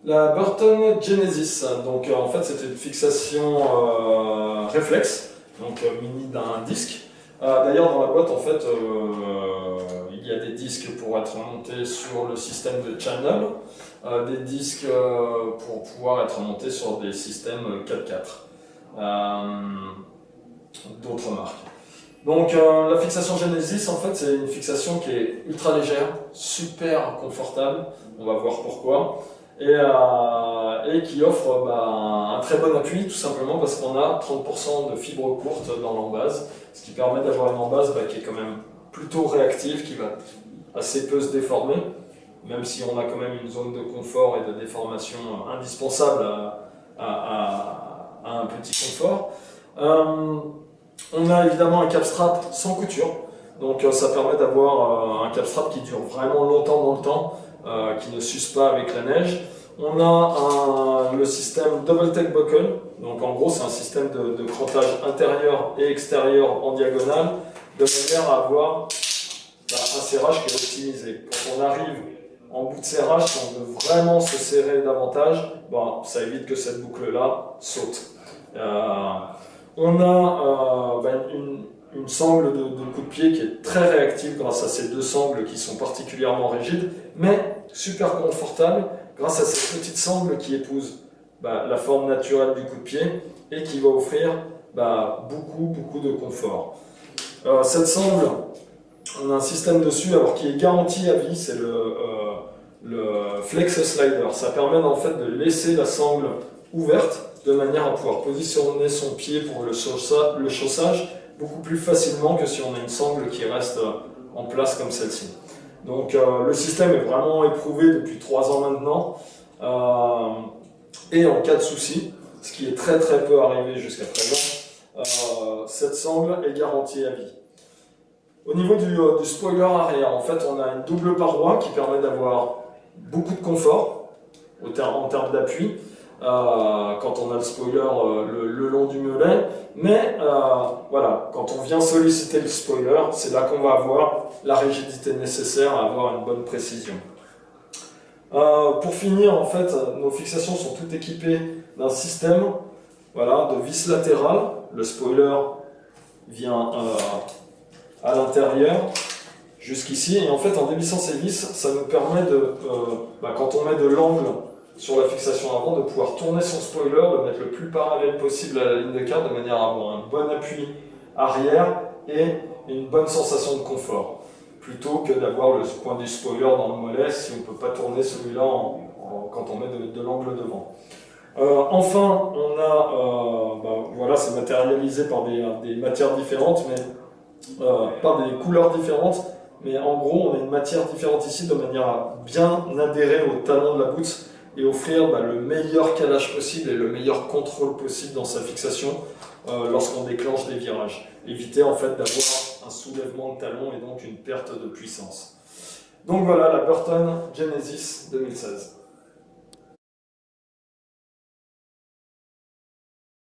La Burton Genesis, donc en fait c'était une fixation réflexe, donc muni d'un disque. D'ailleurs dans la boîte en fait il y a des disques pour être montés sur le système de channel, des disques pour pouvoir être montés sur des systèmes 4x4 d'autres marques. Donc la fixation Genesis en fait c'est une fixation qui est ultra légère, super confortable, on va voir pourquoi. Et qui offre un très bon appui, tout simplement parce qu'on a 30% de fibres courtes dans l'embase, ce qui permet d'avoir une embase qui est quand même plutôt réactive, qui va assez peu se déformer, même si on a quand même une zone de confort et de déformation indispensable à un petit confort. On a évidemment un capstrap sans couture, donc ça permet d'avoir un capstrap qui dure vraiment longtemps dans le temps, qui ne s'use pas avec la neige. On a le système Double Tech Buckle, donc en gros c'est un système de crantage intérieur et extérieur en diagonale, de manière à avoir un serrage qui est optimisé. Quand on arrive en bout de serrage, si on veut vraiment se serrer davantage, ça évite que cette boucle-là saute. On a une sangle de coup de pied qui est très réactive grâce à ces deux sangles qui sont particulièrement rigides, mais super confortable grâce à cette petite sangle qui épouse la forme naturelle du coup de pied et qui va offrir beaucoup de confort. Cette sangle, on a un système dessus qui est garanti à vie, c'est le Flex Slider. Ça permet en fait de laisser la sangle ouverte de manière à pouvoir positionner son pied pour le chaussage beaucoup plus facilement que si on a une sangle qui reste en place comme celle-ci. Donc le système est vraiment éprouvé depuis 3 ans maintenant, et en cas de souci, ce qui est très peu arrivé jusqu'à présent, cette sangle est garantie à vie. Au niveau du spoiler arrière, en fait on a une double paroi qui permet d'avoir beaucoup de confort en termes d'appui, quand on a le spoiler le long du mollet, mais voilà, quand on vient solliciter le spoiler, c'est là qu'on va avoir la rigidité nécessaire à avoir une bonne précision. Pour finir, en fait, nos fixations sont toutes équipées d'un système de vis latérales. Le spoiler vient à l'intérieur, jusqu'ici, et en fait en dévissant ces vis, ça nous permet quand on met de l'angle sur la fixation avant, de pouvoir tourner son spoiler, de mettre le plus parallèle possible à la ligne de carte, de manière à avoir un bon appui arrière et une bonne sensation de confort, plutôt que d'avoir le coin du spoiler dans le mollet si on ne peut pas tourner celui-là quand on met de l'angle devant. Enfin, on a, c'est matérialisé par des matières différentes, mais par des couleurs différentes, mais en gros, on a une matière différente ici de manière à bien adhérer au talon de la boot et offrir le meilleur calage possible et le meilleur contrôle possible dans sa fixation lorsqu'on déclenche des virages. Éviter en fait d'avoir un soulèvement de talon et donc une perte de puissance. Donc voilà la Burton Genesis 2016.